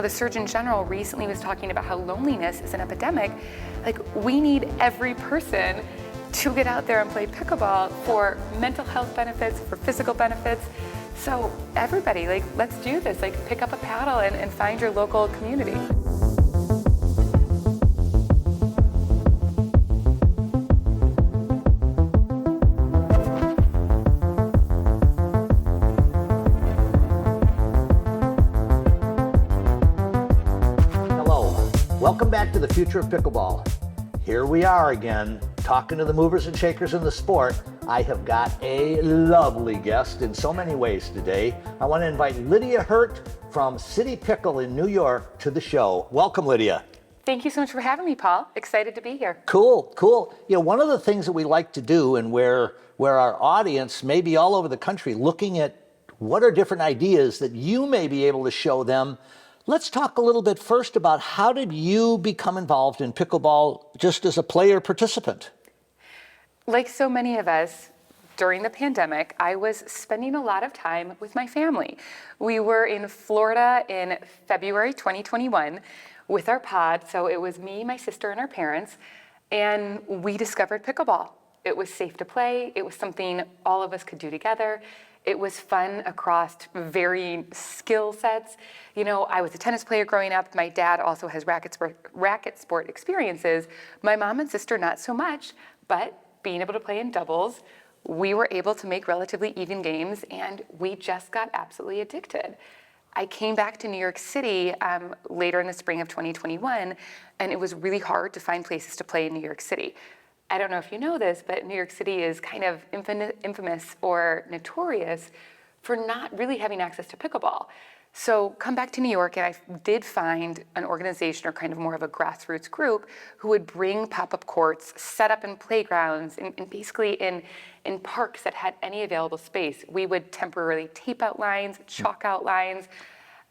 The Surgeon General recently was talking about how loneliness is an epidemic. Like, we need every person to get out there and play pickleball for mental health benefits, for physical benefits. So everybody, like, let's do this. Like, pick up a paddle and find your local community. Welcome back to the future of pickleball. Here we are again, talking to the movers and shakers in the sport. I have got a lovely guest in so many ways today. I want to invite Lydia Hirt from CityPickle in New York to the show. Welcome, Lydia. Thank you so much for having me, Paul. Excited to be here. Cool. You know, one of the things that we like to do, and where our audience may be all over the country looking at what are different ideas that you may be able to show them. Let's talk a little bit first about how did you become involved in pickleball just as a player participant? Like so many of us, during the pandemic, I was spending a lot of time with my family. We were in Florida in February 2021 with our pod, so it was me, my sister, and our parents, and we discovered pickleball. It was safe to play. It was something all of us could do together. It was fun across varying skill sets. You know, I was a tennis player growing up. My dad also has racket sport experiences. My mom and sister, not so much, but being able to play in doubles, we were able to make relatively even games, and we just got absolutely addicted. I came back to New York City later in the spring of 2021, and it was really hard to find places to play in New York City. I don't know if you know this, but New York City is kind of infamous or notorious for not really having access to pickleball. So come back to New York, and I did find an organization, or kind of more of a grassroots group, who would bring pop-up courts, set up in playgrounds, and basically in parks that had any available space. We would temporarily tape out lines, chalk out lines,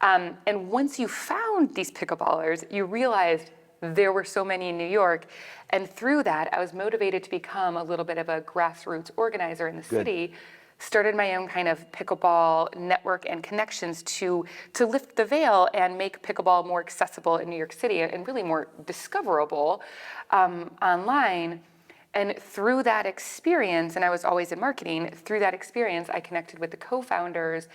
and once you found these pickleballers, you realized there were so many in New York, and through that, I was motivated to become a little bit of a grassroots organizer in the city. Started my own kind of pickleball network and connections to lift the veil and make pickleball more accessible in New York City and really more discoverable online. And through that experience, and I was always in marketing, through that experience, I connected with the co-founders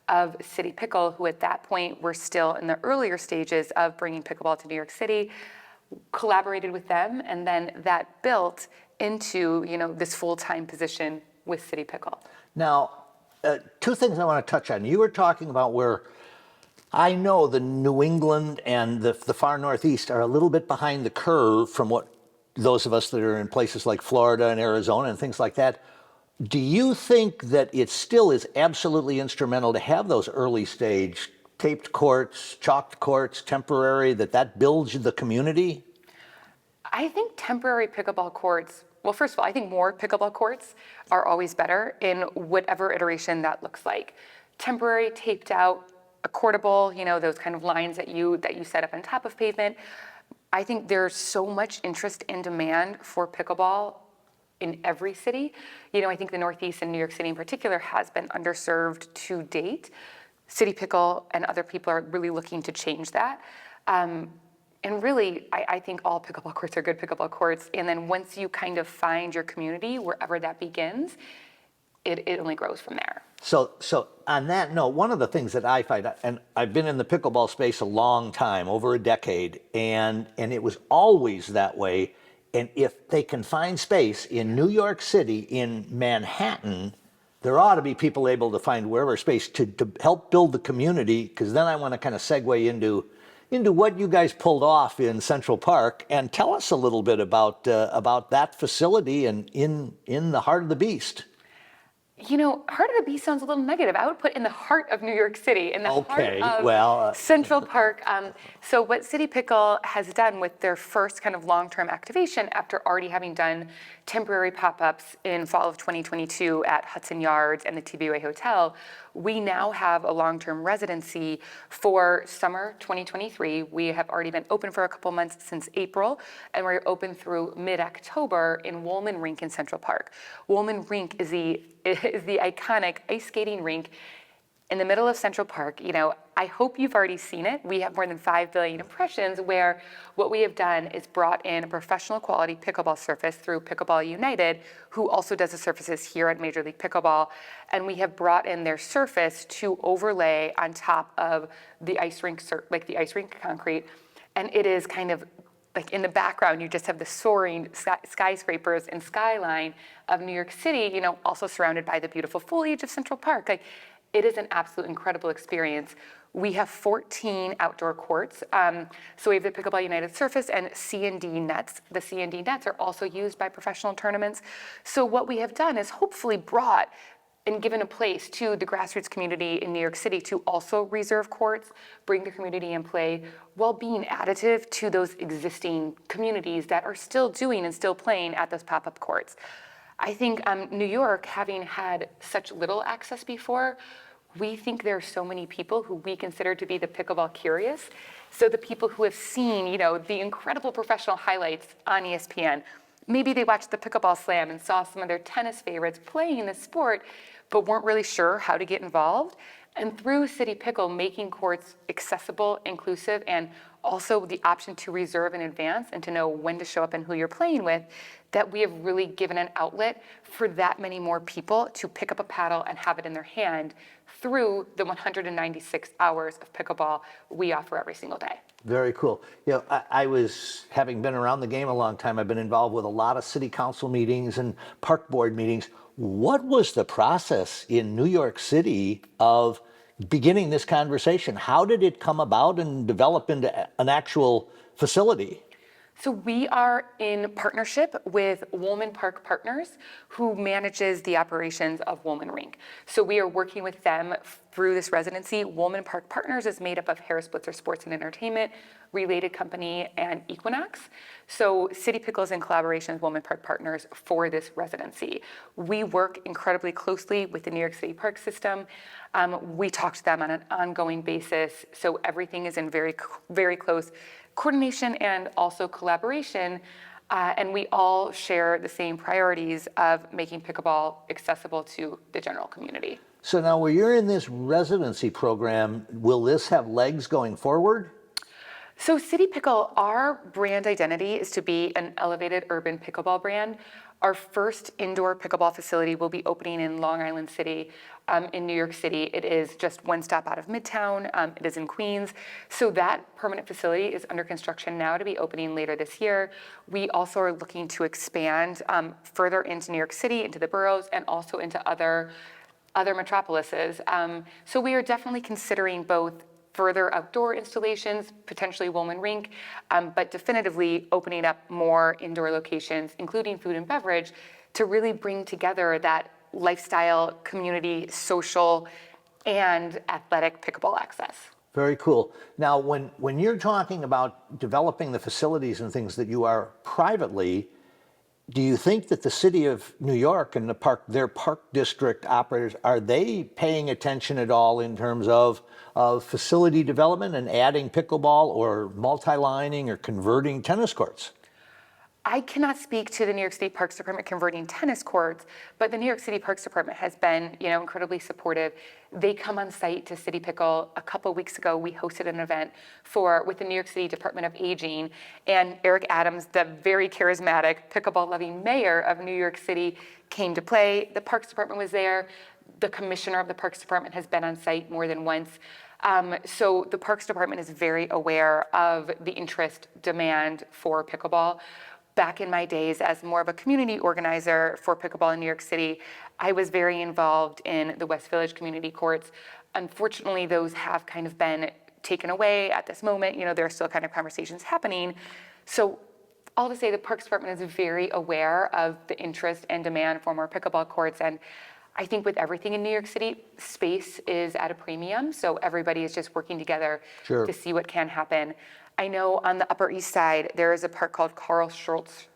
of CityPickle, who at that point were still in the earlier stages of bringing pickleball to New York City, collaborated with them, and then that built into, you know, this full-time position with CityPickle. Now, two things I want to touch on. You were talking about where I know the New England and the far Northeast are a little bit behind the curve from what those of us that are in places like Florida and Arizona and things like that. Do you think that it still is absolutely instrumental to have those early stage taped courts, chalked courts, temporary, that builds the community? I think temporary pickleball courts, well, first of all, I think more pickleball courts are always better in whatever iteration that looks like. Temporary, taped out, a courtable, you know, those kind of lines that you set up on top of pavement. I think there's so much interest and demand for pickleball in every city. You know, I think the Northeast and New York City in particular has been underserved to date. CityPickle and other people are really looking to change that. And really, I think all pickleball courts are good pickleball courts. And then once you kind of find your community, wherever that begins, it only grows from there. So on that note, one of the things that I find, and I've been in the pickleball space a long time, over a decade, and it was always that way. And if they can find space in New York City, in Manhattan, there ought to be people able to find wherever space to help build the community, because then I want to kind of segue into what you guys pulled off in Central Park, and tell us a little bit about that facility and in the heart of the beast. You know, Heart of the Beast sounds a little negative. I would put in the heart of New York City, in the heart of Central Park. So what CityPickle has done with their first kind of long-term activation, after already having done temporary pop-ups in fall of 2022 at Hudson Yards and the TBA Hotel, we now have a long-term residency for summer 2023. We have already been open for a couple months since April, and we're open through mid-October in Wollman Rink in Central Park. Wollman Rink is the iconic ice skating rink in the middle of Central Park. I hope you've already seen it. We have more than 5 billion impressions, where what we have done is brought in a professional quality pickleball surface through Pickleball United, who also does the surfaces here at Major League Pickleball. And we have brought in their surface to overlay on top of the ice rink, like the ice rink concrete. And it is kind of like in the background, you just have the soaring skyscrapers and skyline of New York City, also surrounded by the beautiful foliage of Central Park. Like, it is an absolute incredible experience. We have 14 outdoor courts. So we have the Pickleball United surface and C&D nets. The C&D nets are also used by professional tournaments. So what we have done is hopefully brought and given a place to the grassroots community in New York City to also reserve courts, bring the community in play, while being additive to those existing communities that are still doing and still playing at those pop-up courts. I think New York, having had such little access before, we think there are so many people who we consider to be the pickleball curious. So the people who have seen, the incredible professional highlights on ESPN, maybe they watched the Pickleball Slam and saw some of their tennis favorites playing the sport, but weren't really sure how to get involved. And through CityPickle, making courts accessible, inclusive, and also the option to reserve in advance and to know when to show up and who you're playing with, that we have really given an outlet for that many more people to pick up a paddle and have it in their hand through the 196 hours of pickleball we offer every single day. Very cool. I was, having been around the game a long time, I've been involved with a lot of city council meetings and park board meetings. What was the process in New York City of beginning this conversation? How did it come about and develop into an actual facility? So we are in partnership with Wollman Park Partners, who manages the operations of Wollman Rink. So we are working with them through this residency. Wollman Park Partners is made up of Harris Blitzer Sports and Entertainment, Related Company, and Equinox. So CityPickle is in collaboration with Wollman Park Partners for this residency. We work incredibly closely with the New York City Park System. We talk to them on an ongoing basis. So everything is in very, very close coordination and also collaboration, and we all share the same priorities of making pickleball accessible to the general community. So now, where you're in this residency program, will this have legs going forward? So CityPickle, our brand identity is to be an elevated urban pickleball brand. Our first indoor pickleball facility will be opening in Long Island City in New York City. It is just one stop out of Midtown. It is in Queens. So that permanent facility is under construction now to be opening later this year. We also are looking to expand further into New York City, into the boroughs, and also into other metropolises. So we are definitely considering both further outdoor installations, potentially Wollman Rink, but definitively opening up more indoor locations, including food and beverage, to really bring together that lifestyle, community, social, and athletic pickleball access. Very cool. Now, when you're talking about developing the facilities and things that you are privately, do you think that the city of New York and their park district operators, are they paying attention at all in terms of facility development and adding pickleball or multi-lining or converting tennis courts? I cannot speak to the New York City Parks Department converting tennis courts, but the New York City Parks Department has been, incredibly supportive. They come on site to CityPickle. A couple weeks ago, we hosted an event with the New York City Department of Aging, and Eric Adams, the very charismatic pickleball-loving mayor of New York City, came to play. The Parks Department was there. The commissioner of the Parks Department has been on site more than once. So the Parks Department is very aware of the interest, demand for pickleball. Back in my days as more of a community organizer for pickleball in New York City, I was very involved in the West Village community courts. Unfortunately, those have kind of been taken away at this moment. There are still kind of conversations happening. So all to say, the Parks Department is very aware of the interest and demand for more pickleball courts. And I think with everything in New York City, space is at a premium. So everybody is just working together to see what can happen. I know on the Upper East Side, there is a park called Carl Schultz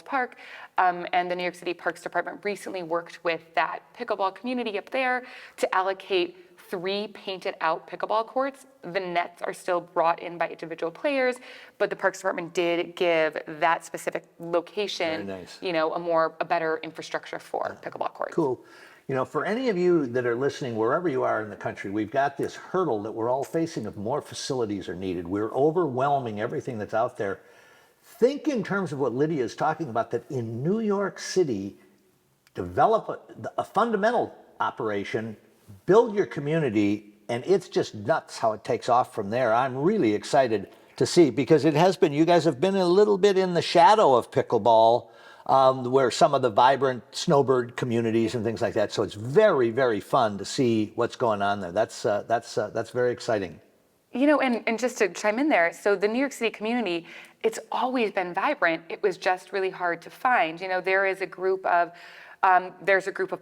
Park, and the New York City Parks Department recently worked with that pickleball community up there to allocate 3 painted out pickleball courts. The nets are still brought in by individual players, but the Parks Department did give that specific location, Very nice. a better infrastructure for pickleball courts. Cool. You know, for any of you that are listening, wherever you are in the country, we've got this hurdle that we're all facing of more facilities are needed. We're overwhelming everything that's out there. Think in terms of what Lydia is talking about, that in New York City, develop a fundamental operation, build your community, and it's just nuts how it takes off from there. I'm really excited to see, because it has been, you guys have been a little bit in the shadow of pickleball, where some of the vibrant snowbird communities and things like that. So it's very, very fun to see what's going on there. That's very exciting. You know, and just to chime in there, so the New York City community, it's always been vibrant. It was just really hard to find. You know, there's a group of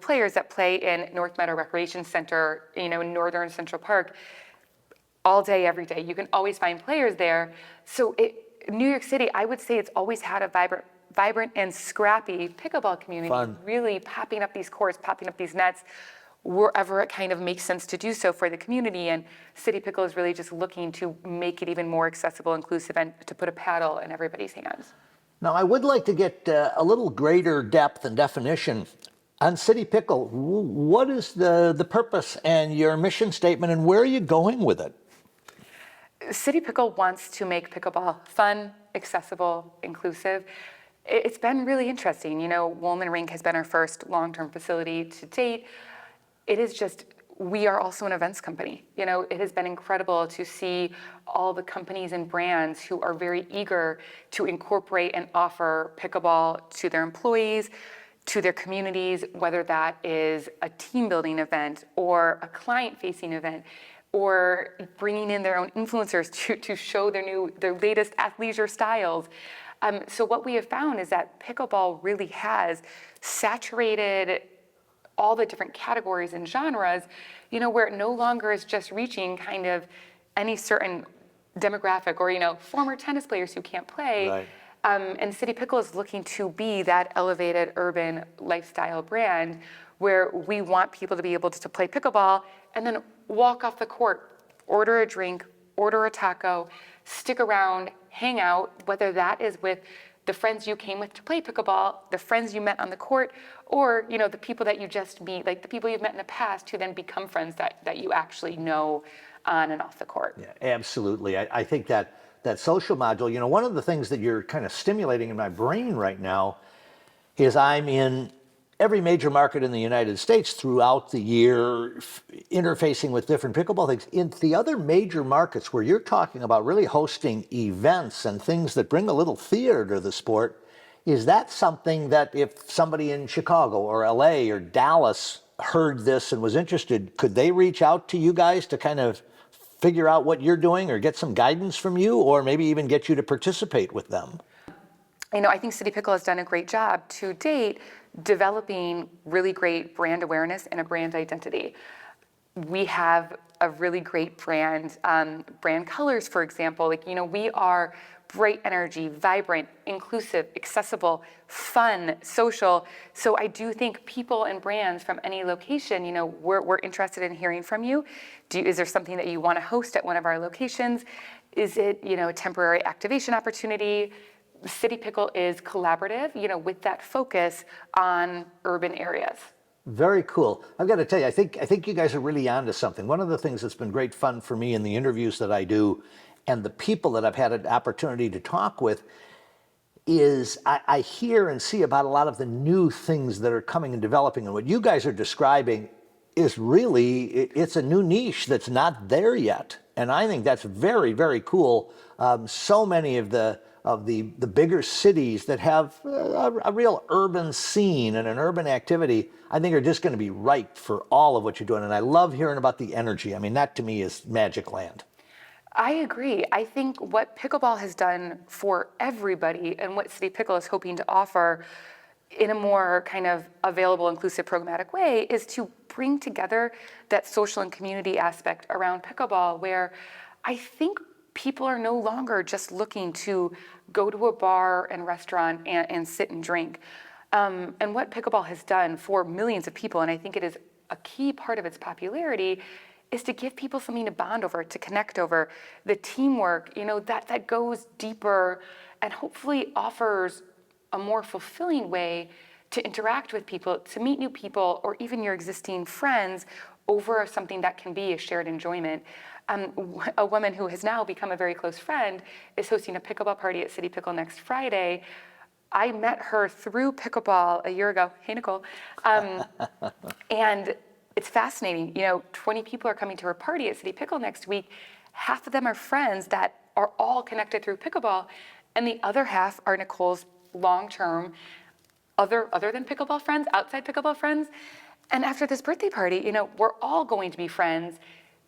players that play in North Meadow Recreation Center, you know, in Northern Central Park, all day, every day. You can always find players there. So New York City, I would say it's always had a vibrant and scrappy pickleball community. Fun. Really popping up these courts, popping up these nets, wherever it kind of makes sense to do so for the community. And CityPickle is really just looking to make it even more accessible, inclusive, and to put a paddle in everybody's hands. Now, I would like to get a little greater depth and definition on CityPickle. What is the purpose and your mission statement, and where are you going with it? CityPickle wants to make pickleball fun, accessible, inclusive. It's been really interesting. You know, Wollman Rink has been our first long-term facility to date. It is just, we are also an events company. You know, it has been incredible to see all the companies and brands who are very eager to incorporate and offer pickleball to their employees, to their communities, whether that is a team building event or a client facing event, or bringing in their own influencers to show their latest athleisure styles. So what we have found is that pickleball really has saturated all the different categories and genres, you know, where it no longer is just reaching kind of any certain demographic or, you know, former tennis players who can't play. Right. And CityPickle is looking to be that elevated urban lifestyle brand where we want people to be able to play pickleball and then walk off the court, order a drink, order a taco, stick around, hang out, whether that is with the friends you came with to play pickleball, the friends you met on the court, or, you know, the people that you just meet, like the people you've met in the past who then become friends that you actually know on and off the court. Yeah, absolutely. I think that social module, you know, one of the things that you're kind of stimulating in my brain right now is I'm in every major market in the United States throughout the year, interfacing with different pickleball things. In the other major markets where you're talking about really hosting events and things that bring a little theater to the sport, is that something that if somebody in Chicago or LA or Dallas heard this and was interested, could they reach out to you guys to kind of figure out what you're doing or get some guidance from you, or maybe even get you to participate with them? You know, I think CityPickle has done a great job to date developing really great brand awareness and a brand identity. We have a really great brand colors, for example. Like, you know, we are bright energy, vibrant, inclusive, accessible, fun, social. So I do think people and brands from any location, you know, we're interested in hearing from you. Is there something that you want to host at one of our locations? Is it, you know, a temporary activation opportunity? CityPickle is collaborative, you know, with that focus on urban areas. Very cool. I've got to tell you, I think you guys are really onto something. One of the things that's been great fun for me in the interviews that I do and the people that I've had an opportunity to talk with is I hear and see about a lot of the new things that are coming and developing. And what you guys are describing is really, it's a new niche that's not there yet. And I think that's very, very cool. So many of the bigger cities that have a real urban scene and an urban activity, I think are just going to be ripe for all of what you're doing. And I love hearing about the energy. I mean, that to me is magic land. I agree. I think what pickleball has done for everybody and what CityPickle is hoping to offer in a more kind of available, inclusive, programmatic way is to bring together that social and community aspect around pickleball, where I think people are no longer just looking to go to a bar and restaurant and sit and drink. And what pickleball has done for millions of people, and I think it is a key part of its popularity, is to give people something to bond over, to connect over, the teamwork, you know, that goes deeper and hopefully offers a more fulfilling way to interact with people, to meet new people, or even your existing friends over something that can be a shared enjoyment. A woman who has now become a very close friend is hosting a pickleball party at CityPickle next Friday. I met her through pickleball a year ago. Hey, Nicole. And it's fascinating. 20 people are coming to her party at CityPickle next week. Half of them are friends that are all connected through pickleball, and the other half are Nicole's long-term, other than pickleball friends, outside pickleball friends. And after this birthday party, we're all going to be friends,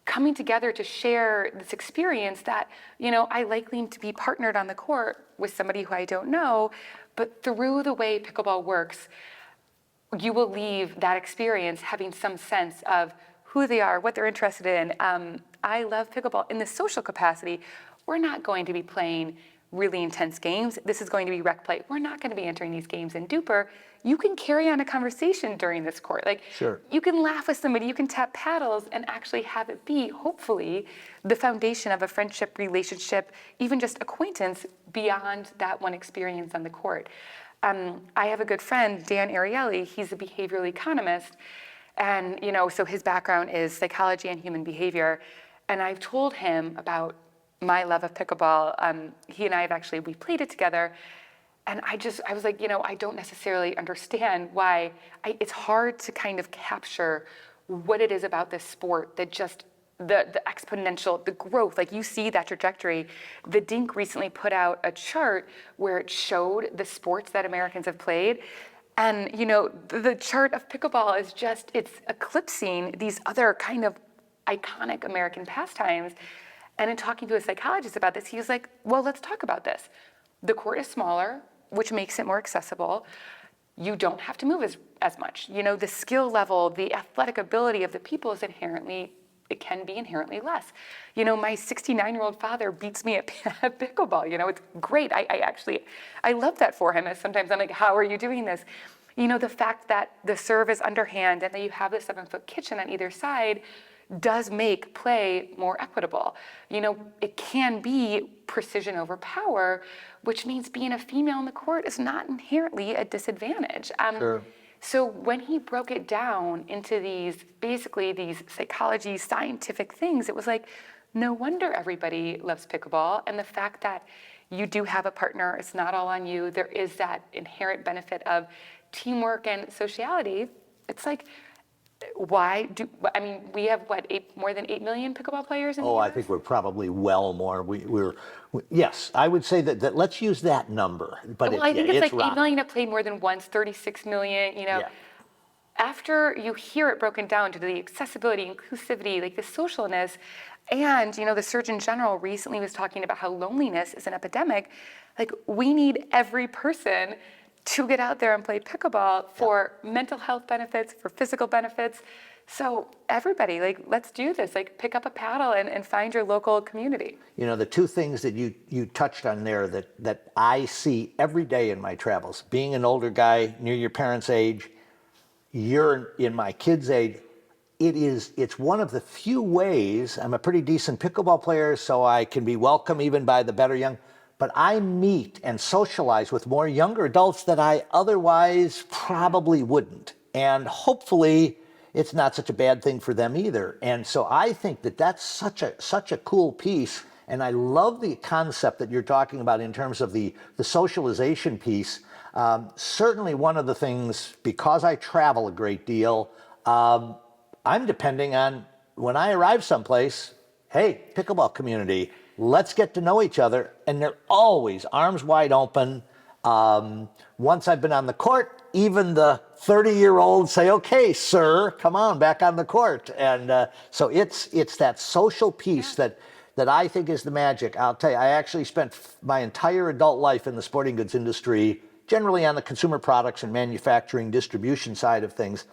coming together to share this experience that, I likely to be partnered on the court with somebody who I don't know, but through the way pickleball works, you will leave that experience having some sense of who they are, what they're interested in. I love pickleball. In the social capacity, we're not going to be playing really intense games. This is going to be rec play. We're not going to be entering these games in duper. You can carry on a conversation during this court. Sure. You can laugh with somebody, you can tap paddles and actually have it be, hopefully, the foundation of a friendship, relationship, even just acquaintance beyond that one experience on the court. I have a good friend, Dan Ariely. He's a behavioral economist. And, so his background is psychology and human behavior. And I've told him about my love of pickleball. He and I we played it together. And I was like, I don't necessarily understand why it's hard to kind of capture what it is about this sport that just the exponential, the growth, you see that trajectory. The Dink recently put out a chart where it showed the sports that Americans have played. And, the chart of pickleball is it's eclipsing these other kind of iconic American pastimes. And in talking to a psychologist about this, he was like, well, let's talk about this. The court is smaller, which makes it more accessible. You don't have to move as much. The skill level, the athletic ability of the people it can be inherently less. My 69-year-old father beats me at pickleball. It's great. I love that for him. As sometimes I'm like, how are you doing this? The fact that the serve is underhand and that you have the 7-foot kitchen on either side does make play more equitable. It can be precision over power, which means being a female in the court is not inherently a disadvantage. Sure. So when he broke it down into these psychology, scientific things, it was like, no wonder everybody loves pickleball. And the fact that you do have a partner, it's not all on you. There is that inherent benefit of teamwork and sociality. It's like, we have more than 8 million pickleball players in the US? I think we're probably well more. Yes, I would say that let's use that number. But I think it's 8 rock. million have played more than once, 36 million, Yeah. After you hear it broken down to the accessibility, inclusivity, the socialness, and, the Surgeon General recently was talking about how loneliness is an epidemic. We need every person to get out there and play pickleball for mental health benefits, for physical benefits. So everybody, let's do this. Pick up a paddle and find your local community. The two things that you touched on there that I see every day in my travels, being an older guy near your parents' age, you're in my kids' age, it's one of the few ways. I'm a pretty decent pickleball player, so I can be welcome even by the better young. But I meet and socialize with more younger adults that I otherwise probably wouldn't. And hopefully it's not such a bad thing for them either. And so I think that's such a cool piece. And I love the concept that you're talking about in terms of the socialization piece. Certainly one of the things, because I travel a great deal, I'm depending on when I arrive someplace, hey, pickleball community, let's get to know each other. And they're always arms wide open. Once I've been on the court, even the 30-year-olds say, okay, sir, come on, back on the court. And so it's that social piece that I think is the magic. I'll tell you, I actually spent my entire adult life in the sporting goods industry, generally on the consumer products and manufacturing distribution side of things.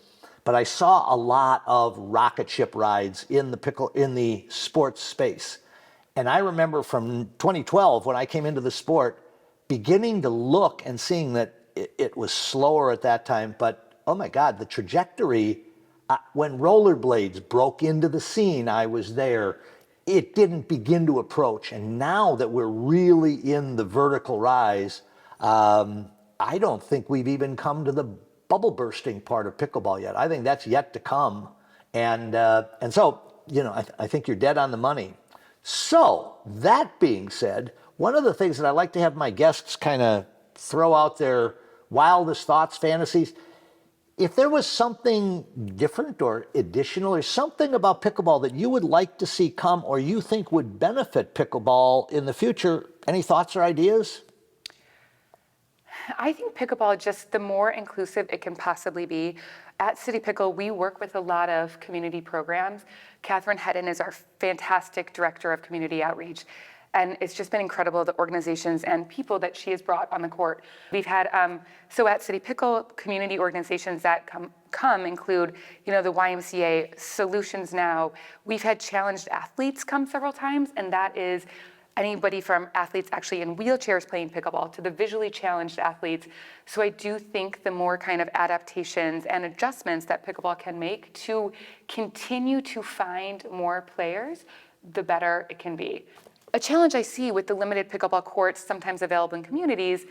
But I saw a lot of rocket ship rides in the sports space. And I remember from 2012, when I came into the sport, beginning to look and seeing that it was slower at that time, but oh my God, the trajectory, when rollerblades broke into the scene, I was there. It didn't begin to approach. And now that we're really in the vertical rise, I don't think we've even come to the bubble bursting part of pickleball yet. I think that's yet to come. And so, I think you're dead on the money. So that being said, one of the things that I like to have my guests kind of throw out their wildest thoughts, fantasies, if there was something different or additional or something about pickleball that you would like to see come or you think would benefit pickleball in the future, any thoughts or ideas? I think pickleball, just the more inclusive it can possibly be. At CityPickle, we work with a lot of community programs. Catherine Hedden is our fantastic director of community outreach. And it's just been incredible, the organizations and people that she has brought on the court. We've had, so at CityPickle, community organizations that come include, the YMCA, Solutions Now. We've had challenged athletes come several times, and that is anybody from athletes actually in wheelchairs playing pickleball to the visually challenged athletes. So I do think the more kind of adaptations and adjustments that pickleball can make to continue to find more players, the better it can be. A challenge I see with the limited pickleball courts sometimes available in communities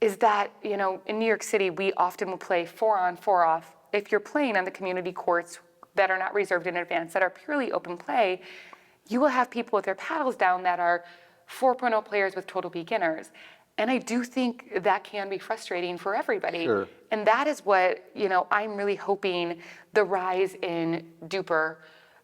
is that, in New York City, we often will play 4-on, 4-off. If you're playing on the community courts that are not reserved in advance, that are purely open play, you will have people with their paddles down that are 4.0 players with total beginners. And I do think that can be frustrating for everybody. Sure. And that is what, I'm really hoping the rise in Duper,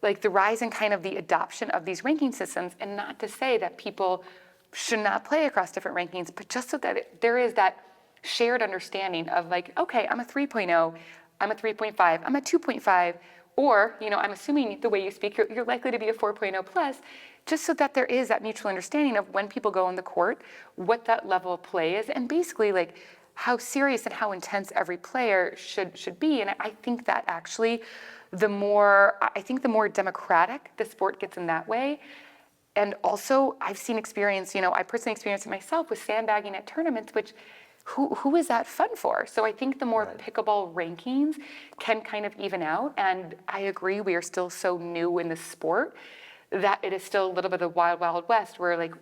like the rise in kind of the adoption of these ranking systems, and not to say that people should not play across different rankings, but just so that there is that shared understanding of like, okay, I'm a 3.0, I'm a 3.5, I'm a 2.5, or, I'm assuming the way you speak, you're likely to be a 4.0 plus, just so that there is that mutual understanding of when people go on the court, what that level of play is, and basically like how serious and how intense every player should be. And I think that actually the more democratic the sport gets in that way. And also I've seen experience, I personally experienced it myself with sandbagging at tournaments, which who is that fun for? So I think the more pickleball rankings can kind of even out. And I agree, we are still so new in the sport that it is still a little bit of wild, wild west where like,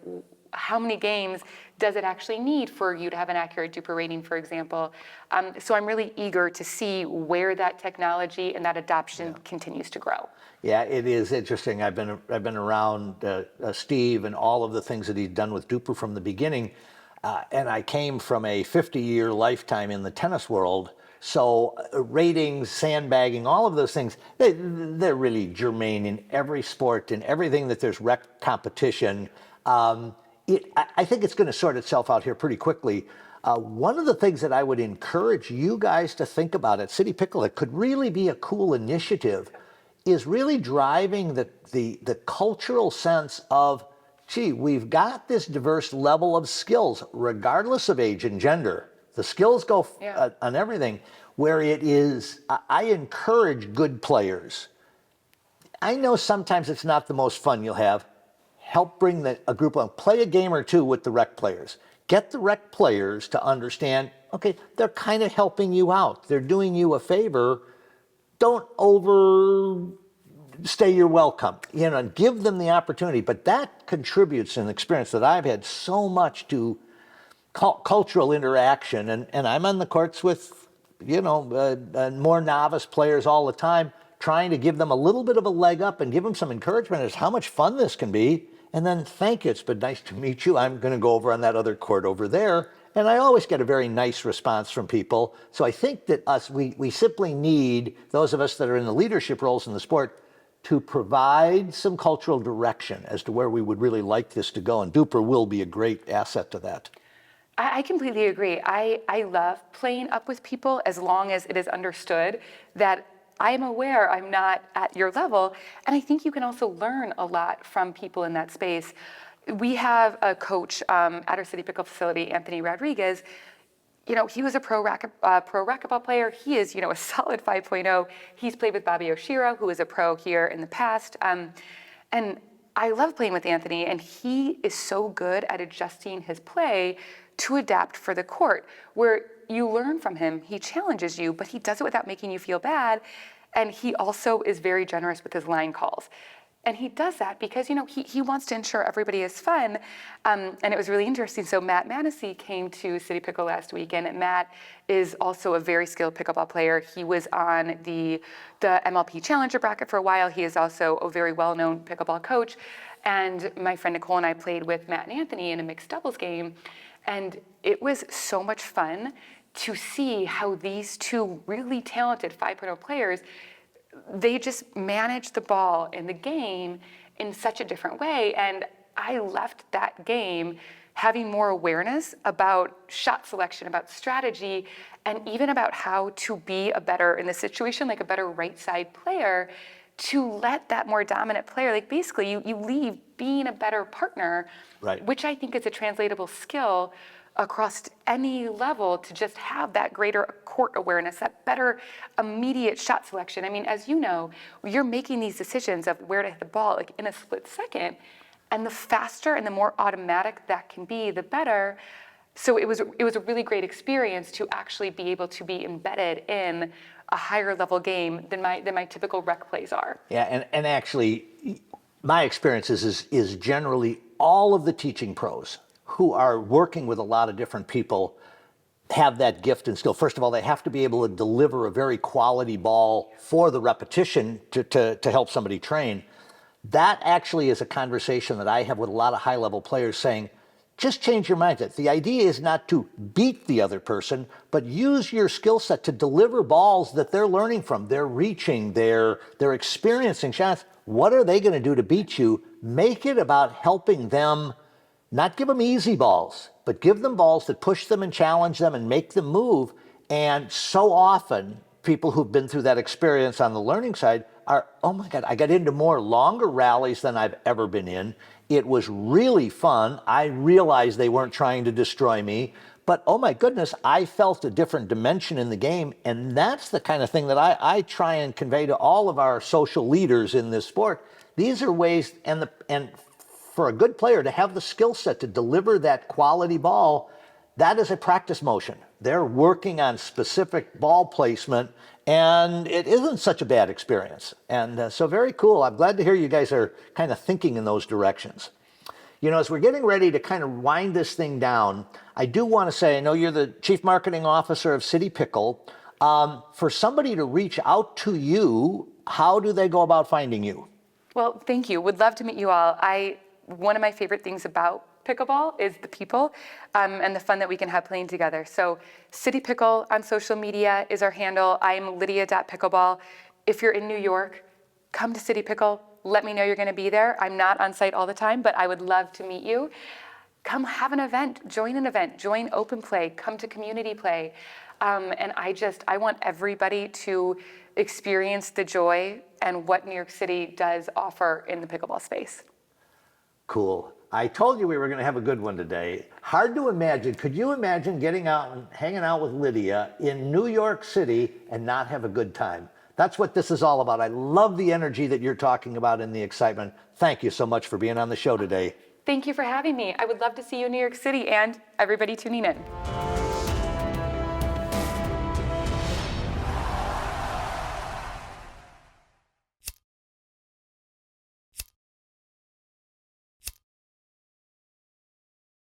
how many games does it actually need for you to have an accurate Duper rating, for example? So I'm really eager to see where that technology and that adoption continues to grow. Yeah, it is interesting. I've been around Steve and all of the things that he's done with Duper from the beginning, and I came from a 50-year lifetime in the tennis world. So ratings, sandbagging, all of those things, they're really germane in every sport, in everything that there's rec competition. I think it's going to sort itself out here pretty quickly. One of the things that I would encourage you guys to think about at CityPickle that could really be a cool initiative is really driving the cultural sense of, gee, we've got this diverse level of skills, regardless of age and gender. The skills go on everything, where it is, I encourage good players. I know sometimes it's not the most fun you'll have. Help bring a group on, play a game or two with the rec players. Get the rec players to understand, okay, they're kind of helping you out. They're doing you a favor. Don't overstay your welcome. Give them the opportunity. But that contributes an experience that I've had so much to cultural interaction. And I'm on the courts with, more novice players all the time, trying to give them a little bit of a leg up and give them some encouragement as how much fun this can be. And then, thank you, it's been nice to meet you. I'm going to go over on that other court over there. And I always get a very nice response from people. So I think that we simply need, those of us that are in the leadership roles in the sport, to provide some cultural direction as to where we would really like this to go. And Duper will be a great asset to that. I completely agree. I love playing up with people as long as it is understood that I am aware I'm not at your level, and I think you can also learn a lot from people in that space. We have a coach at our CityPickle facility, Anthony Rodriguez. He was a pro racquetball player. He is, a solid 5.0. He's played with Bobby Oshiro, who is a pro here in the past. And I love playing with Anthony, and he is so good at adjusting his play to adapt for the court, where you learn from him. He challenges you, but he does it without making you feel bad. And he also is very generous with his line calls. And he does that because, he wants to ensure everybody is fun. And it was really interesting. So Matt Manesey came to City Pickle last week, and Matt is also a very skilled pickleball player. He was on the MLP Challenger bracket for a while. He is also a very well-known pickleball coach. And my friend Nicole and I played with Matt and Anthony in a mixed doubles game. And it was so much fun to see how these two really talented 5.0 players, they just manage the ball in the game in such a different way. And I left that game having more awareness about shot selection, about strategy, and even about how to be a better, in this situation, like a better right side player, to let that more dominant player, like basically you leave being a better partner, Right. which I think is a translatable skill across any level, to just have that greater court awareness, that better immediate shot selection. I mean, as you know, you're making these decisions of where to hit the ball like in a split second, and the faster and the more automatic that can be, the better. So it was a really great experience to actually be able to be embedded in a higher level game than my typical rec plays are. Yeah, and actually, my experience is generally all of the teaching pros who are working with a lot of different people have that gift and skill. First of all, they have to be able to deliver a very quality ball for the repetition to help somebody train. That actually is a conversation that I have with a lot of high-level players saying, just change your mindset. The idea is not to beat the other person, but use your skill set to deliver balls that they're learning from. They're reaching, they're experiencing shots. What are they going to do to beat you? Make it about helping them. Not give them easy balls, but give them balls that push them and challenge them and make them move. And so often, people who've been through that experience on the learning side are, oh my God, I got into more longer rallies than I've ever been in. It was really fun. I realized they weren't trying to destroy me, but oh my goodness, I felt a different dimension in the game. And that's the kind of thing that I try and convey to all of our social leaders in this sport. These are ways, and for a good player to have the skill set to deliver that quality ball, that is a practice motion. They're working on specific ball placement, and it isn't such a bad experience. And so very cool. I'm glad to hear you guys are kind of thinking in those directions. As we're getting ready to kind of wind this thing down, I do want to say, I know you're the Chief Marketing Officer of CityPickle. For somebody to reach out to you, how do they go about finding you? Well, thank you. Would love to meet you all. One of my favorite things about pickleball is the people and the fun that we can have playing together. So CityPickle on social media is our handle. I'm lydia.pickleball. If you're in New York, come to CityPickle. Let me know you're going to be there. I'm not on site all the time, but I would love to meet you. Come have an event, join open play, come to community play. And I want everybody to experience the joy and what New York City does offer in the pickleball space. Cool. I told you we were going to have a good one today. Hard to imagine. Could you imagine getting out and hanging out with Lydia in New York City and not have a good time? That's what this is all about. I love the energy that you're talking about and the excitement. Thank you so much for being on the show today. Thank you for having me. I would love to see you in New York City and everybody tuning in.